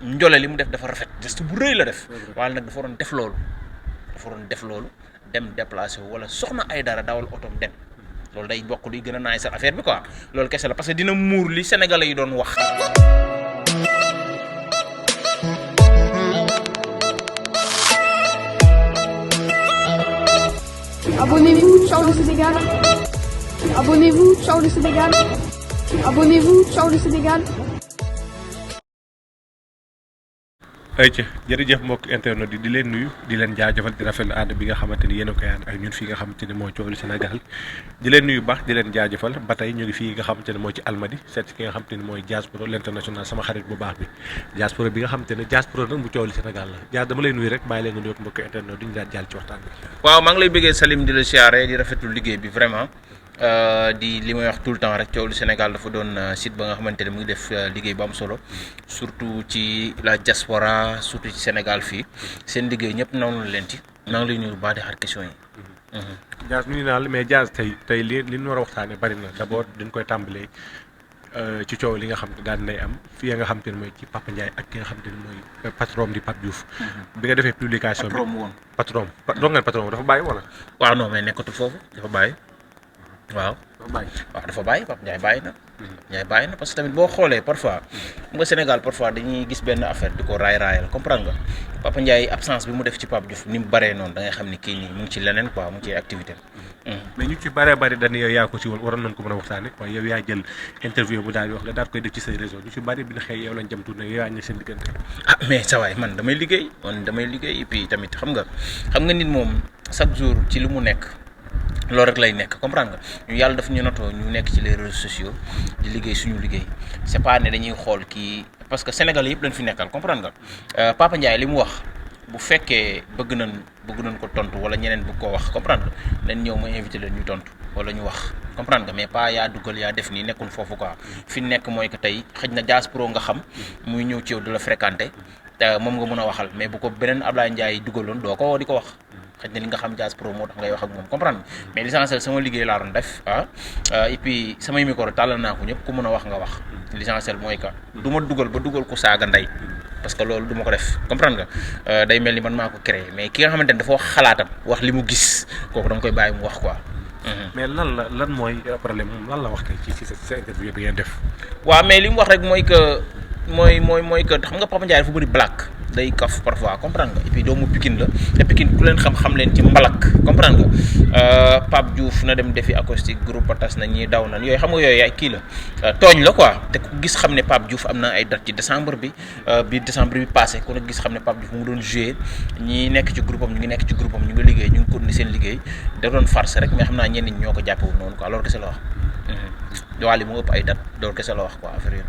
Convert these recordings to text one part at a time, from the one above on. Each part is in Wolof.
Ndiolé li mu def dafa rafet geste bu rëy la def waaye nag dafa doon def loolu dem déplacé wu wala soxna ay dara dawal otom dem loolu day bokk luy gën a naay sa affaire bi quoi loolu kese la parce que dina muur li sénégalais yi doon wax. Abonnez-vous, ciao le Sénégal. Abonnez-vous, ciao le Sénégal. Abonnez-vous, ciao le Sénégal. ayca jërëjëf mbokk internet yi di leen nuyu di leen jaajëfal di rafetlu ànd bi nga xamante ni yéen a koy ànd ak ñun fii nga xamante ni moo coow li Sénégal di leen nuyu baax di leen jaajëfal ba tey ñu ngi fii nga xamante ne moo ci Almadi seet ki nga xamante ni mooy Diaz Pro l'international sama xarit bu baax bi Diaz Pro bi nga xamante ne Diaz Pro nag bu coow li Sénégal la Diaz dama lay nuyu rek bàyyi leen nga nuyoog mbokk internet di ñu daan jàll ci waxtaan bi. waaw maa ngi lay bëggee Salim di la siyaare di rafetlu liggéey bi vraiment di li may wax tout le temps rek coow lu Sénégal dafa doon site ba nga xamante ne mu ngi def liggéey bu am solo surtout ci la diaspora surtout ci Sénégal fii seen liggéey ñëpp naw na leen ci maa ngi lay nuyu baax di xaar question yi. Diaz nuyu naa la mais Diaz tey li ñu war a waxtaanee bari na d'abord dañ koy tàmbalee ci coow li nga xam ne daan nay am fii nga xam te ne mooy ci Papa Ndiaye ak ki nga xam te ne mooy patron di Pape Diouf. bi nga defee publication bi patron doon ngeen patron dafa bàyyi wala. waaw non mais nekkatu foofu dafa bàyyi. waaw dafa bàyyi Pape Ndiaye bàyyi na. Ndiaye bàyyi na parce que tamit boo xoolee parfois nga Sénégal parfois dañuy gis benn affaire di ko raayal comprendre nga Papa Ndiaye absence bi mu def ci Pape Diouf ni mu baree noonu da ngay xam ni kii nii mu ngi ci leneen quoi mu ngi ci activité mais ñu ci bëree bëri dañu yow yaa ko si woon waroon nañ ko mën a waxtaane waaye yow yaa jël interview bu daal di wax nga daal koy def ci say réseau ñu ci bëri bi na xëy yow lañ jëm tuuti yow yaa ñu seen diggante. mais sa waay man damay liggéey et puis tamit xam nga nit moom chaque jour ci li mu nekk loolu rek lay nekk comprendre nga ñu yàlla daf ñu notoo ñu nekk ci les réseaux sociaux di liggéey suñu liggéey c'est pas ne dañuy xool kii parce que Sénégal yëpp lañ fi nekkal comprendre nga Papa Ndiaye li mu wax bu fekkee bëgg nañ ko tontu wala ñeneen bëgg koo wax comprendre nga nañ ñëw ma invité leen ñu tontu wala ñu wax comprendre nga mais pas yaa duggal yaa def nii nekkul foofu quoi fi nekk mooy que tey xëj na Diaz Pro nga xam muy ñëw ci yow di la fréquenter te moom nga mën a waxal mais bu ko beneen Ablaye Ndiaye duggaloon doo ko di ko wax. xëy na li nga xam Diaz Pro moo tax ngay wax ak moom comprendre mais l'essentiel sama liggéey laa doon def et puis samay micro tàllal naa ko ñëpp ku mën a wax nga wax l'essentiel mooy que du ma dugal ko saaga ndey parce que loolu du ma ko def comprendre nga day mel ni man maa ko créé mais ki nga xamante ne dafa wax xalaatam wax li mu gis kooku da nga koy bàyyi mu wax quoi. mais lan mooy problème moom lan la wax tey ci sa interview bi ngeen def. waaw mais li mu wax rek mooy que mooy que xam nga Papa Ndiaye dafa bëri black day kaf parfois comprendre nga et puis doomu Pikine la te Pikine ku leen xam leen ci mbalak comprendre nga Pape Diouf na dem defi acoustique groupe patas na ñi daw nan yooyu xam nga yooyu ay kii la tooñ la quoi te ku gis xam ne Pape Diouf am na ay date ci décembre bi décembre bi passé ku ne gis xam ne Pape Diouf mu doon joué ñi nekk ci groupe am ñu ngi liggéey ñu ngi continuer seen liggéey da doon farce rek mais xam naa ñenn ñi ñoo ko jàppewul noonu quoi loolu kese la wax waali mu ëpp ay date loolu kese la wax quoi affaire yi.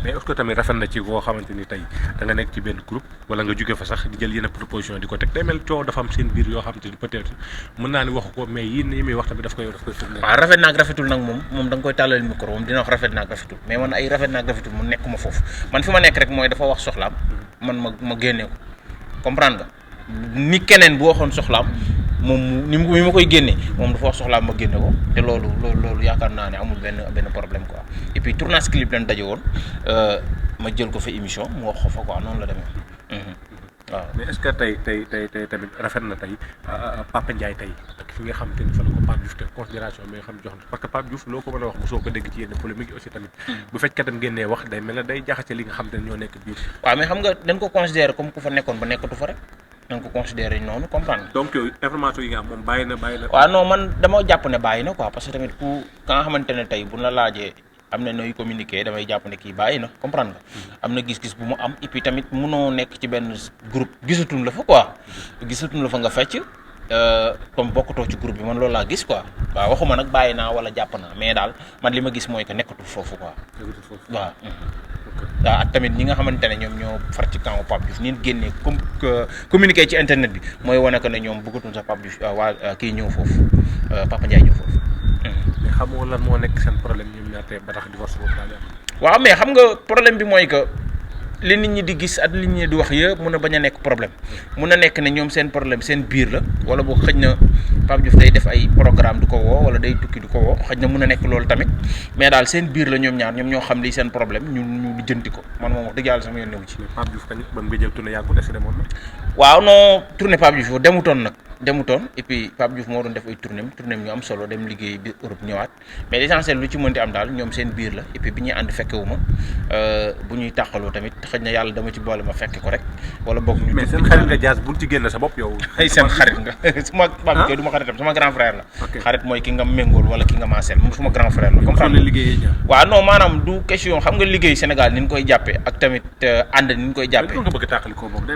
mais est-ce que tamit rafet na ci koo xamante ni tey da nga nekk ci benn groupe wala nga jóge fa sax di jël yenn proposition di ko teg day mel coow dafa am seen biir yoo xamante ni peut-être mën naa ni waxu ko mais yi muy wax tamit daf koy firndeel. waaw rafet naag rafetul nag moom da nga koy tàllal micro moom dina wax rafet naag rafetul mais man ay rafet naag rafetul mu nekkuma foofu man fi ma nekk rek mooy dafa wax soxlaam man ma génne ko comprendre nga ni keneen bu waxoon soxlaam moom ni ma koy génne moom dafa wax soxlaam ma génne ko te loolu yaakaar naa ne amul benn problème quoi et puis tournage clip lañ daje woon ma jël ko fa émission mu wax ko fa quoi noonu la demee waaw. mais est-ce que tey tamit rafet na tey Papa Ndiaye tey ak fi nga xam te ni fa la ko Pape Diouf te considération bi nga xam jox na parce que Pape Diouf loo ko mën a wax mosoo ko dégg ci yenn polémique yi aussi tamit bu fekkee tam génnee wax day mel ne day jaxase li nga xam te ne ñoo nekk biir. waaw mais xam nga dañ ko considérer comme ku fa nekkoon ba nekkatu fa rek dañ ko considérer noonu comprendre. donc yow information yi nga am moom bàyyi na. waaw non man dama jàpp ne bàyyi na quoi parce que tamit ka nga xamante ne tey bu la laajee am na nooy communiquer damay jàpp ne kii bàyyi na comprendre nga. am na gis-gis bu mu am et puis tamit munoo nekk ci benn groupe gisatuñ la fa quoi gisatuñ la fa nga fecc comme bokkutoo ci groupe bi man loolu laa gis quoi waaw waxuma nag bàyyi naa wala jàpp naa mais daal man li ma gis mooy que nekkatu foofu quoi. waaw. waaw ak tamit ñi nga xamante ne ñoom ñoo far ci camp Pape Diouf ñun génnee comme communiqué ci internet bi mooy wane que ne ñoom bëggatuñ sax Pape Diouf kii ñëw foofu Papa Ndiaye ñëw foofu. mais xamoo lan moo nekk seen problème ñoom ñaar tey ba tax divorce boobu daal di am. waaw mais xam nga problème bi mooy que li nit ñi di gis ak li nit ñi di wax yëpp mun na bañ a nekk problème mun na nekk ne ñoom seen problème seen biir la wala boo xëj na Pape Diouf day def ay programme du ko woo wala day tukki du ko woo xëj na mun na nekk loolu tamit mais daal seen biir la ñoom ñaar ñoom ñoo xam li seen problème ñu lijjanti ko man moom wax dëgg yàlla sama yoon newu ci. Pape Diouf kañ ba nga jël tournée yàggul est-ce que demoon na. waaw non tournée Pape Diouf demutoon et puis Pape Diouf moo doon def ay tournée ñu am solo dem liggéey bi Europe ñëwaat mais l'essentiel lu ci mënti am daal ñoom seen biir la et puis bi ñuy ànd fekkewu ma bu ñuy tàqaloo tamit xëj na yàlla dama ci boole ma fekke ko rek wala boog ñu mais seen xarit nga Diaz bul ci génn sa bopp yow. ay seen xarit nga suma Pape Diouf du ma xaritam sama grand frère la xarit mooy ki nga méngool wala ki nga maaseel moom suma grand frère la comprendre waaw non maanaam du question xam nga liggéey Sénégal ni ñu koy jàppee ak tamit ànd ni ñu koy jàppee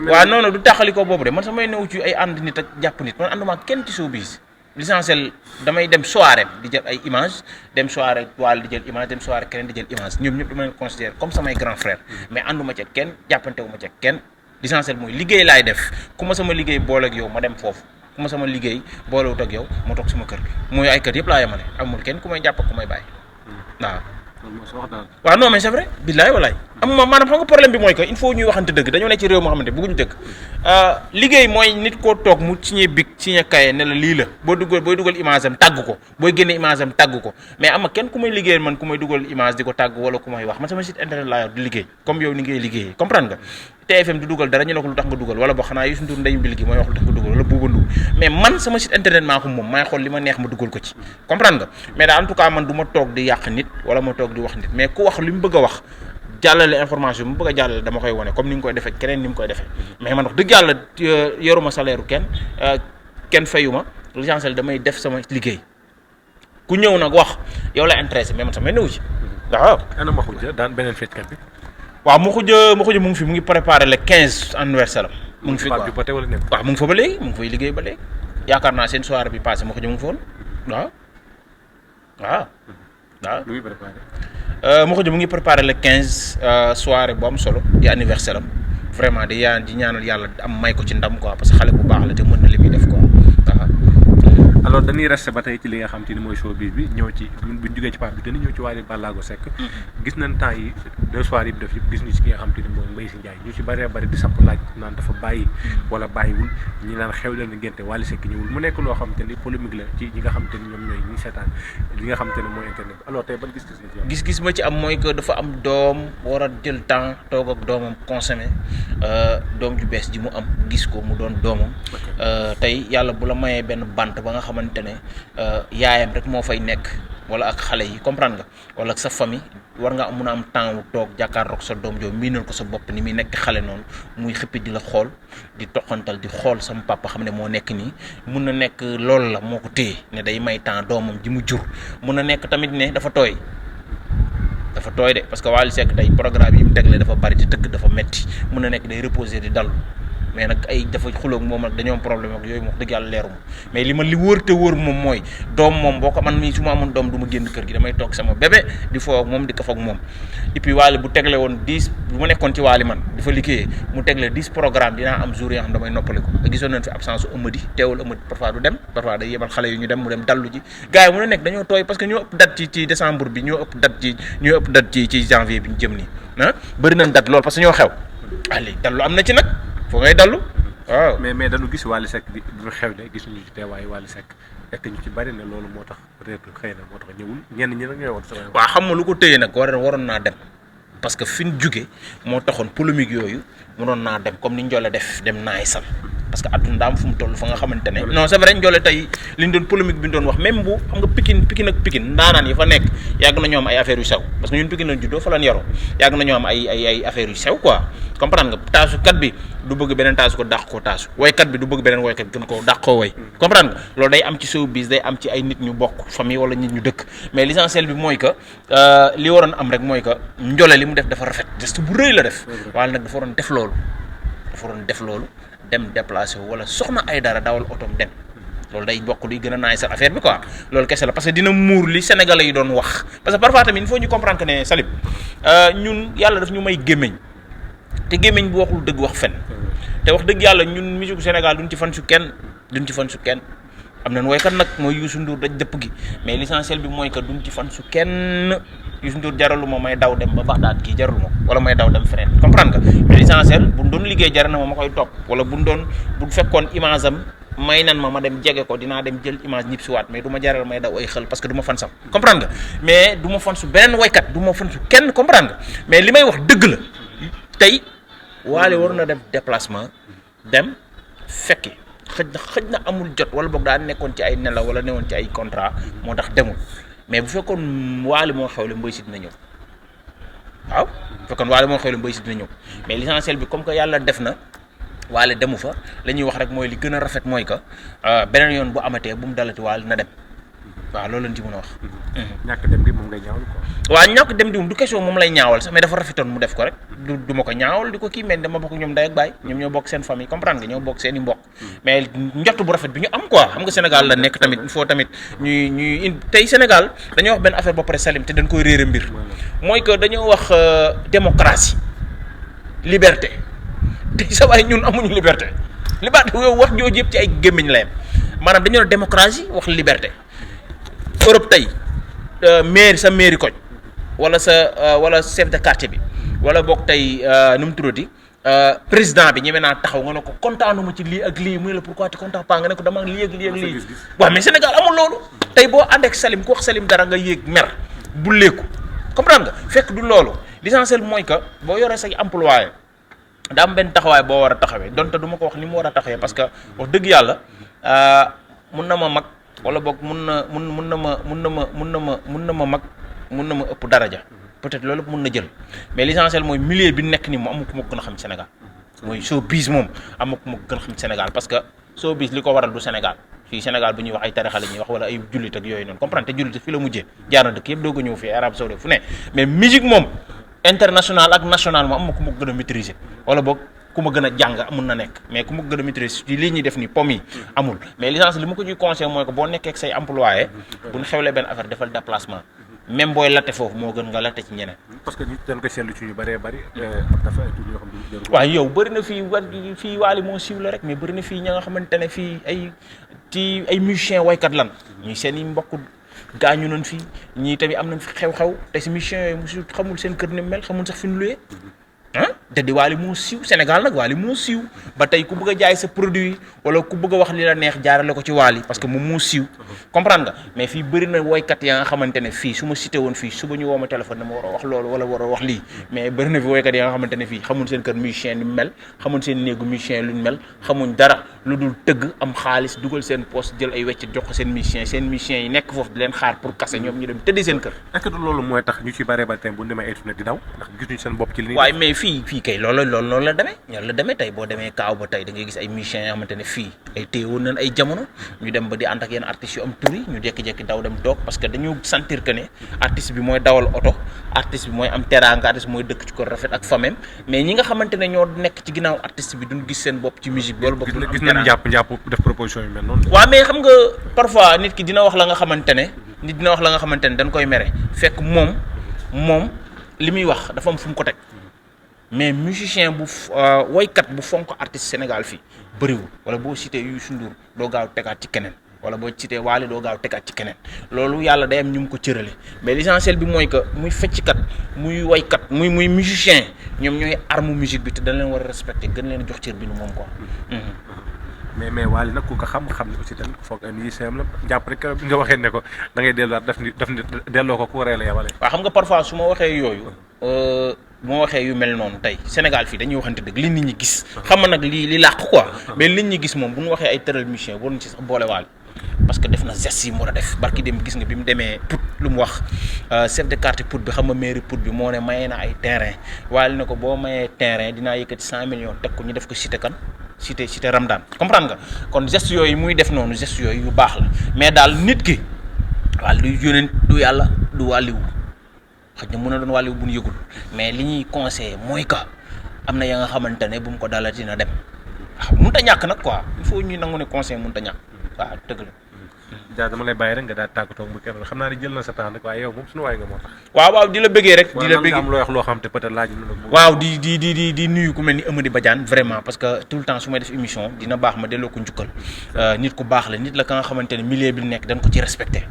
waaw non du tàqalikoo boobu de man samay newu ci ay ànd nit ak jàpp nit man ànduma kenn ci showbiz l'essentiel damay dem soirée di jël ay image dem soirée wàll di jël image dem soirée keneen di jël image ñoom ñëpp dama leen considère comme samay grand frère mais ànduma ca kenn jàppantewuma ca kenn l'essentiel mooy liggéey laay def ku ma sama liggéey boole ak yow ma dem foofu ku ma sama liggéey boolewut ak yow ma toog sama kër gi mooy ay kër yëpp laa yemale amul kenn ku may jàpp ak ku may bàyyi waaw non mais c'est vrai billaay walaay maanaam xam nga problème bi mooy que il faut ñuy waxante dëgg dañoo nekk ci réew moo xamante bëgguñu dëgg liggéey mooy nit koo toog mu signé bic signé kaye ne la lii la booy dugal image am tàgg ko booy génne image am tàgg ko mais ama kenn ku may liggéeyal man ku may dugal image di ko tàgg wala ku may wax man sama site internet laa yor di liggéey comme yow ni ngay liggéeyee comprendre nga TFM du dugal dara ñu ne ko lu tax nga dugal wala ba xanaa Youssou Ndour ndeyu mbil gi mooy wax lu tax nga dugal wala Bouba Ndour mais man sama site internet maa ko moom maay xool li ma neex ma dugal ko ci comprendre nga mais daal en tout cas man du ma toog di yàq nit wala ma toog di wax nit mais ku wax li mu bëgg a wax jàllale information bi mu bëgg a jàllale dama koy wane comme ni nga koy defee keneen ni mu koy defee mais man wax dëgg yàlla yoruma salaire kenn fayuma l'essentiel damay def sama liggéey ku ñëw nag wax yow la intéressé mais man sama néew ci waaw. ana Makhoudia daan beneen fecckat bi. waaw Makhoudia mu ngi fi mu ngi préparé le 15 anniversaire am. mu ngi fi quoi waaw mu ngi fa ba léegi mu ngi fay liggéey ba léegi yaakaar naa seen soirée bi passé Makhoudia mu ngi fa woon waaw. Makhoudia mu ngi préparé le 15 soirée bu am solo di anniversaire am vraiment di ñaanal yàlla am may ko ci ndam quoi parce que xale bu baax la te mën na li muy def quoi waaw. alors dañuy resté ba tey ci li nga xam te ni mooy showbiz bi ñëw ci buñ jógee ci Pape bi dañuy ñëw ci Wally Ballago Seck gis nañ temps yi 2 soirs yi mu def yëpp gis ñu ci ki nga xam te ni mooy Mbaye Sy Ndiaye ñu ci bëree bëri di samp laaj naan dafa bàyyi wala bàyyiwul ñi naan xew leen ngénte Wally Seck ñëwul mu nekk loo xam te ni polémique la ci ñi nga xam te ni ñoom ñooy ñi seetaan li nga xam te ne mooy internet bi alors tey ban gis-gis ma ci am mooy que dafa am doom war a jël temps toog ak doomam consommé doom ju bees ji mu am gis ko mu doon doomam tey yàlla bu la mayee benn bant ba nga xamante ne yaayam rek moo fay nekk wala ak xale yi comprendre nga wala ak sa famille war nga mun a am temps wu toog jàkkaarloog sa doom joo miinal ko sa bopp ni muy nekk xale noonu muy xëppi di la xool di toqantal di xool sama papa xam ne moo nekk nii mun na nekk loolu la moo ko téye ne day may temps doomam ji mu jur mun na nekk tamit ne dafa tooy de parce que Wally Seck tey programme yi mu tegle dafa bari te tëgg dafa metti mun na nekk day reposer di dallu mais nag ay dafa xuloog moom nag dañoo am problème ak yooyu wax dëgg yàlla leeruma mais li wóor te wóor moom mooy doom moom boo ko man mii su ma amoon doom du ma génn kër gi damay toog sama bébé di foo ak moom di kaf ak moom et puis Wally bu tegle woon 10 bu ma nekkoon ci Wally man di fa liggéeyee mu tegle 10 programme dinaa am jour yoo xam damay noppali ko gisoon nañ fi absence u Amady teewul Amady parfois du dem parfois day yebal xale yu ñu dem mu dem dallu ji gars yi mu ne nekk dañoo tooy parce que ñoo ëpp date ci décembre bi ñoo ëpp date ci janvier bi ñu jëm nii bëri nañ date loolu parce que ñoo xew léegi dallu am na ci nag foo ngay dallu waaw mais dañu gis Wally Seck di xew ne gisuñu ci teewaayu Wally Seck fekk ñu ci bari ne loolu moo tax peut-être xëy na moo tax ñëwul ñenn ñi nag ñooy wax sama waaw xam nga lu ko téye nag waroon naa dem parce que fi ñu jóge moo taxoon polémique yooyu mënoon naa dem comme ni Ndiolé def dem naay sal parce que adduna daam fu mu toll fa nga xamante ne non c'est vrai Ndiolé tey li ñu doon polémique bi ñu doon wax même bu xam nga Pikine ak Pikine ndaanaan yi fa nekk yàgg na ñoo am ay affaires yu sew parce que ñun Pikine lañ juddoo fa lañ yaroo yàgg na ñoo am ay affaires yu sew quoi comprendre nga taasukat bi du bëgg beneen taasu ko dàq koo taasu woykat bi du bëgg beneen woykat gën koo dàq koo woy comprendre nga loolu day am ci showbiz day am ci ay nit ñu bokk famille wala nit ñu dëkk mais l'essentiel bi mooy que li waroon am rek mooy que Ndiolé li mu def dafa rafet geste bu rëy la def waaye nag dafa waroon def loolu dem déplacé wu wala soxna ay dara dawal otoom dem loolu day bokk luy gën a naay sa affaire bi quoi loolu kese la parce que dina muur li sénégalais yi doon wax parce que parfois tamit il faut ñu comprendre que ne Salib ñun yàlla daf ñu may gémmiñ te gémmiñ bu waxul dëgg wax fen te wax dëgg yàlla ñun musique Sénégal duñ ci fan su kenn am nañ woykat nag mooy Youssou Ndour daj dëpp gi mais l'essentiel bi mooy que duñ ci fan su kenn Youssou Ndour jaralu ma may daw dem ba Baxdaad kii jaralu ma wala may daw dem feneen comprendre nga mais l'essentiel buñ doon liggéey jar na ma koy topp wala buñ fekkoon image am may nan ma dem jege ko dinaa dem jël image ñib si waat mais du ma jaral may daw ay xel parce que du ma fan sam comprendre nga mais du ma fan su beneen woykat du ma fan su kenn comprendre nga mais li may wax dëgg la tey Wally war na def déplacement dem fekki xëj na amul jot wala boog daa nekkoon ci ay nelaw wala newoon ci ay contrat moo tax demul mais bu fekkoon Wally moo xewle Mbaye Sy dina ñëw waaw bu fekkoon Wally moo xewle Mbaye Sy dina ñëw mais l'essentiel bi comme que yàlla def na Wally demu fa la ñuy wax rek mooy li gën a rafet mooy que beneen yoon bu amatee bu mu dalati Wally na dem waaw loolu lañ ci mën a wax. ñàkk dem gi moom ngay ñaawal quoi. waaw ñàkk dem di moom du question moom lay ñaawal sax mais dafa rafetoon mu def ko rek du ma ko ñaawal di ko kii mais dama bokk ñoom ndey ak baay ñoom ñoo bokk seen famille comprendre nga ñoo bokk seen i mbokk mais njott bu rafet bi ñu am quoi xam nga Sénégal la nekk tamit il faut tamit ñuy tey Sénégal dañoo wax benn affaire ba pare Salim te dañ koy réere mbir mooy que dañoo wax démocratie liberté te sa waay ñun amuñu liberté yow wax jooju yëpp ci ay gémmiñ la yem maanaam dañoo ne démocratie wax liberté Europe tey mairie koñ wala wala chef de quartier bi wala boog tey nu mu tuddati président bi ñeme naa taxaw nga ne ko kontaanuma ci lii ak lii mu ne la pourquoi tu content pas nga ne ko dama lii ak lii ak lii waaw mais Sénégal amul loolu tey boo ànd ak Salim ku wax Salim dara nga yéeg mer bu leeku comprendre nga fekk du loolu l'essentiel mooy que boo yoree say employé daa am benn taxawaay boo war a taxawee donte du ma ko wax ni mu war a taxawee parce que wax dëgg yàlla mun na ma mag wala boog mun na ma ëpp daraja peut-être loolu mun na jël mais l'essentiel mooy milieu bi nekk nii moom amu ko ma gën a xam Sénégal mooy showbiz moom amu ko ma gën a xam Sénégal parce que showbiz li ko waral du Sénégal fii Sénégal bu ñuy wax ay tarixa la ñuy wax wala ay jullit ak yooyu noonu comprendre te jullit fii la mujjee jaar na dëkk yëpp doog a ñëw fii Arabie Saoudite fu ne mais musique moom international ak national moom am ma ku ma gën a maîtriser wala boog ku ma gën a jàng mun na nekk mais ku ma gën a maîtriser ci lii ñuy def ni pom yi amul mais licence li ma ko ciy conseil mooy que boo nekkee ak say employé bu ñu xewlee benn affaire defal déplacement même booy latte foofu moo gën nga latte ci ñeneen. parce que nit dañ koy seetlu ci ñu bëree bëri dafa ay tur yoo xam ne waaw yow bëri na fii Wally moo siiw la rek mais bëri na fii ña nga xamante ne fii ay musiciens waykat lan ñuy seen i mbokk gaañu nañ fii ñii tamit am nañ fi xew-xew te si musiciens yooyu mosu xamul seen kër ni mel xamul sax fi ñu luyee te di Wally moo siiw Sénégal nag Wally moo siiw ba tey ku bëgg a jaay sa produit wala ku bëgg a wax li la neex jaarale ko ci Wally parce que moom moo siiw comprendre nga mais fii bëri na woykat yaa nga xamante ne fii su ma cité woon fii suba ñu woo ma téléphone dama war a wax loolu wala war a wax lii mais bëri na fi woykat yaa nga xamante ne fii xamuñ seen kër musicien ni mel xamuñ seen néegu musicien luñ mel xamuñ dara lu dul tëgg am xaalis dugal seen poste jël ay weccit jox ko seen musiciens yi nekk foofu di leen xaar pour kase ñoom ñu dem tëddi seen kër. est-ce que loolu mooy tax ñu ci bëree ba tey bu ñu demee ay tournée di daw ndax gis nañu seen bopp ci li waaye mais fii kay loolu la demee tey boo demee kaaw ba tey da ngay gis ay musiciens yoo xamante ne fii ay téewoon nañ ay jamono ñu dem ba di ànd ak yenn artistes yu am tur yi ñu jékki-jékki daw dem toog parce que dañu sentir que ne artiste bi mooy dawal oto artiste bi mooy am teraanga artiste bi mooy dëkk ci ko rafet ak famem mais ñi nga xamante ne ñoo nekk ci ginnaaw artiste bi duñ gis seen bopp ci musique bi wala bopp gis nañ jàpp def proposition yu mel noonu. waaw mais xam nga parfois nit ki dina wax la nga xamante ne dañ koy mere fekk moom li muy wax dafa am fu mu ko teg mais musicien bu woykat bu fonk artiste Sénégal fii bëriwul wala boo cité Youssou Ndour doo gaaw tegaat ci keneen wala boo cité Wally doo gaaw tegaat ci keneen loolu yàlla day am ñu mu ko cërale mais l'essentiel bi mooy que muy fecckat muy woykat muy musicien ñoom ñooy arme musique bi te dañ leen war a respecté gën leen jox cër bi nu moom quoi. mais Wally nag ku ko xam ne aussi tamit foog ay musicien la jàpp rek nga waxee ne ko da ngay delluwaat daf ni delloo ko ku waree la yabale. waaw xam nga parfois su ma waxee yooyu bu ma waxee yu mel noonu tey Sénégal fii dañuy waxante dëgg li nit ñi gis xam nga nag li làq quoi mais li nit ñi gis moom bu ñu waxee ay tëral musicien waruñu ci sax boole Wally parce que def na geste yi mu war a def barki dem gis nga bi mu demee Pout lu mu wax chef de quartier Pout bi xam nga mairie Pout bi moo ne mayee na ay terrain Wally ne ko boo mayee terrain dinaa yëkkati 100 millions teg ko ñu def ko cité cité Ramdan comprendre nga kon geste yooyu muy def noonu geste yooyu yu baax la mais daal nit ki waaw du yónent du yàlla du wàlliwu xëy na mën na doon wàlliwu bu ñu yëgul mais li ñuy conseillé mooy que am na ya nga xamante ne bu mu ko dalati na dem waaw mënut a ñàkk nag quoi il faut ñuy nangu ne conseil mënut a ñàkk waaw dëgg la. Dia dama lay bàyyi rek nga daal tàggatoo mu kenn xam naa ne jël na sa temps nag waaye yow moom suñu waay nga moo tax. waaw di la bëggee rek. di la bëggee am loo wax loo xam te peut-être laaj na. waaw di nuyu ku mel ni Amady Badiane vraiment parce que tout le temps su may def émission dina baax ma delloo ko njukkal nit ku baax la nit la ka nga xamante ne milieu bi nekk dañ ko ci respecté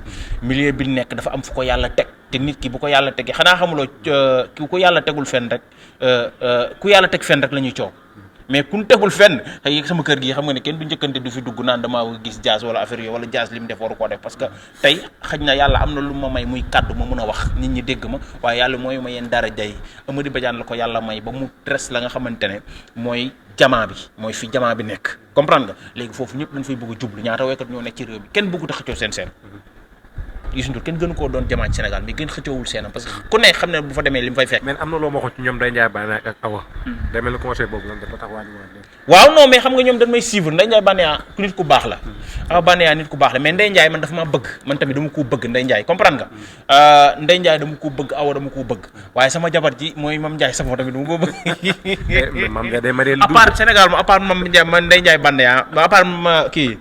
milieu bi nekk dafa am fu ko yàlla teg te nit ki bu ko yàlla tegee xanaa xamuloo ku ko yàlla tegul fenn rek ku yàlla teg fenn rek la ñuy coow mais ku ñu tegul fenn xëy sama kër gi xam nga ne kenn du njëkkante du fi dugg naan damaa gis Diaz wala affaire yooyu wala Diaz li mu def waru koo def parce que tey xëj na yàlla am na lu ma may muy kàddu ma mun a wax nit ñi dégg ma waaye yàlla mooy ma yeen dara jay Amady Badiane la ko yàlla may ba mu tres la nga xamante ne mooy jamaa bi mooy fi jamaa bi nekk comprendre nga léegi foofu ñëpp dañ fay bëgg a jublu ñaata waykat ñoo nekk ci réew mi kenn bëggut a xëccoo seen Youssou Ndour kenn gënu koo doon jamaa ci Sénégal mais gën xëccoowul seenam parce que ku ne xam ne bu fa demee li mu fay fekk. mais am na loo ma waxoon ci ñoom Ndeye Ndiaye Bane ak Awa. day mel ni conseil boobu lan dafa tax waa ñu waaw non mais xam nga ñoom dañ may suivre Ndeye Ndiaye Bane nit ku baax la. Awa Bane nit ku baax la mais Ndeye Ndiaye man dafa maa bëgg man tamit dama koo bëgg Ndeye Ndiaye comprendre nga Ndeye Ndiaye dama koo bëgg Awa dama koo bëgg waaye sama jabar ji mooy Mame Ndiaye Savon tamit dama koo bëgg. Mame Ndiaye day marié à part Sénégal moom à part Mame Ndiaye man Ndeye Ndiaye Bane à part kii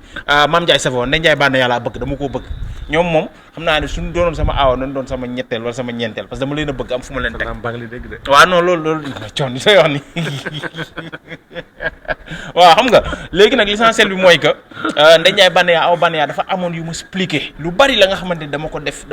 Mame Ndiaye Savon Ndeye Ndiaye Bane laa bëgg dama koo bëgg ñoom moom xam naa ne suñu doonoon sama aawa nañ doon sama ñetteel wala sama ñeenteel parce que dama leen a bëgg am fu ma leen teg waaw non loolu coon li say wax ni waaw xam nga léegi nag l'essentiel bi mooy que Ndeye Ndiaye Banaya Awa Banaya dafa amoon yu ma expliqué lu bari la nga xamante ni dama ko def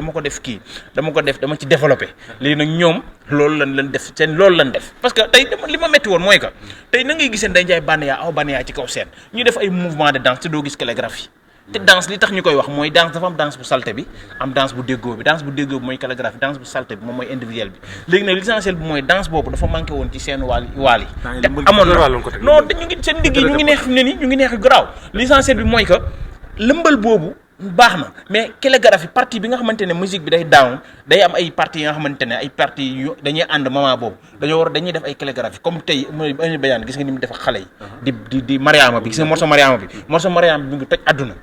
dama ci développé léegi nag ñoom loolu lan def seen loolu lan def parce que tey li ma métti woon mooy que tey na ngay gisee Ndeye Ndiaye Banaya Awa Banaya ci kaw seen ñuy def ay mouvement de danse te doo gis chorégraphie te danse li tax ñu koy wax mooy danse dafa am danse bu salte bi am danse bu déggoo bi danse bu déggoo bi mooy chorégraphie danse bu salte bi moom mooy individuel bi léegi nag l'essentiel bi mooy danse boobu dafa manqué woon ci seen waal yi te amoon na non te ñu ngi seen digg yi ñu ngi neex fi mu ne nii ñu ngi neex garaaw l'essentiel bi mooy que lëmbal boobu baax na mais chorégraphie partie bi nga xamante ne musique bi day down day am ay parties yi nga xamante ne ay parties yu dañuy ànd moment boobu dañuy def ay chorégraphie comme tey Amady Badiane gis nga ni mu def ak xale yi di Mariama bi gis nga morceau Mariama bi mi ngi toj àdduna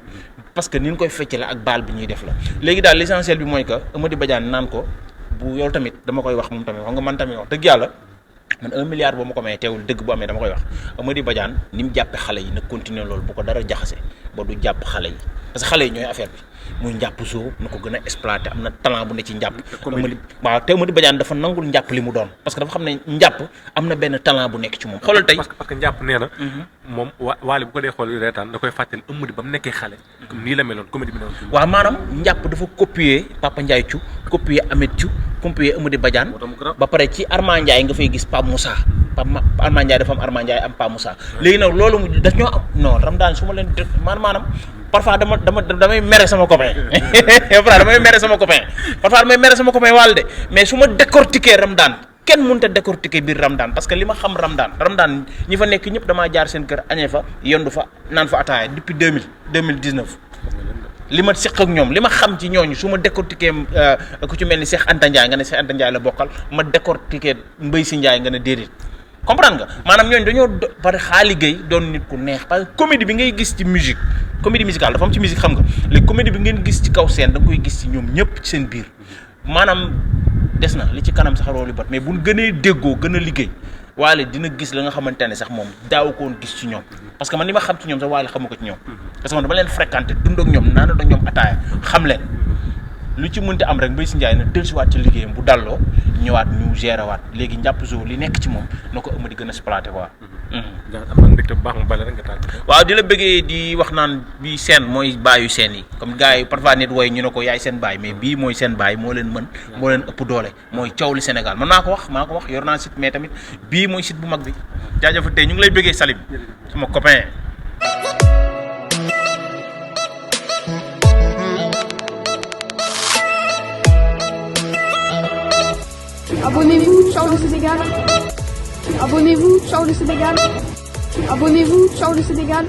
parce que ni ñu koy fecc la ak baal bi ñuy def la léegi daal l'essentiel bi mooy que Amady Badiane naan ko bu yow tamit dama koy wax moom tamit wax nga man tamit wax dëgg yàlla man 1 milliard boo ma ko may teewul dëgg bu amee dama koy wax Amady Badiane ni mu jàppe xale yi na continuer loolu bu ko dara jaxase ba du jàpp xale yi parce que xale yi ñooy affaire bi muy njàpp zoo na ko gën a exploité am na talent bu ne ci njàpp waaw te Amady Badiane dafa nangul njàpp li mu doon parce que dafa xam ne njàpp am na benn talent bu nekk ci moom xoolal tey parce que njàpp nee na moom waale bu ko dee xool reetaan da koy fàttali Amady ba mu nekkee xale comme nii la meloon comédie bi ne woon waaw maanaam njàpp dafa copier Papa Ndiaye Thiou copier Ameth Thiou copier Amady Badiane ba pare ci Armand Ndiaye nga fay gis Pape Moussa Armand Ndiaye dafa am Armand Ndiaye am Pape Moussa léegi nag loolu daf ñoo am non Ramadane su ma leen maanaam parfois damay mere sama copain damay mere sama copain wàll de mais su ma décortiquer Ramadane kenn mënut a décortiquer biir Ramadane parce que li ma xam Ramadane ñi fa nekk ñëpp damaa jaar seen kër añee fa yendu fa naan fa ataaya depuis 2019 li ma seq ak ñoom li ma xam ci ñooñu su ma décortiquer ku ci mel ni Cheikh Anta Ndiaye nga ne Cheikh Anta Ndiaye la bokkal ma décortiquer Mbaye Sy Ndiaye nga ne déedéet comprendre nga maanaam ñooñu dañoo par xaali gay doon nit ku neex parce que comédie bi ngay gis ci musique comédie musicale dafa am ci musique xam nga léegi comédie bi ngeen gis ci kaw scène da nga koy gis ci ñoom ñëpp ci seen biir maanaam des na li ci kanam sax roolu bat mais bu ñu gënee déggoo gën a liggéey waale dina gis la nga xamante ne sax moom daaw ko woon gis ci ñoom parce que man li ma xam ci ñoom sax waale xamu ko ci ñoom parce que man dama leen fréquenté dund ak ñoom naan ak ñoom ataaya xam leen lu ci mënti am rek Mbaye Sy Ndiaye na dellusiwaat ci liggéeyam bu dalloo ñëwaat ñu gérer waat léegi njàpp zoo li nekk ci moom na ko Amady gën a exploité quoi. am na mbégte bu baax mu bale rek nga tàgg. waaw di la bëggee di wax naan bii seen mooy baayu seen yi comme gars yi parfois nit woy ñu ne ko yaay seen baay mais bii mooy seen baay moo leen mën moo leen ëpp doole mooy coow li Sénégal man maa ko wax yor naa site mais tamit bii mooy site bu mag bi jaajëfal tey ñu ngi lay bëggee Salim sama copain. Abonnez-vous, ciao le Sénégal. Abonnez-vous, ciao le Sénégal. Abonnez-vous, ciao le Sénégal.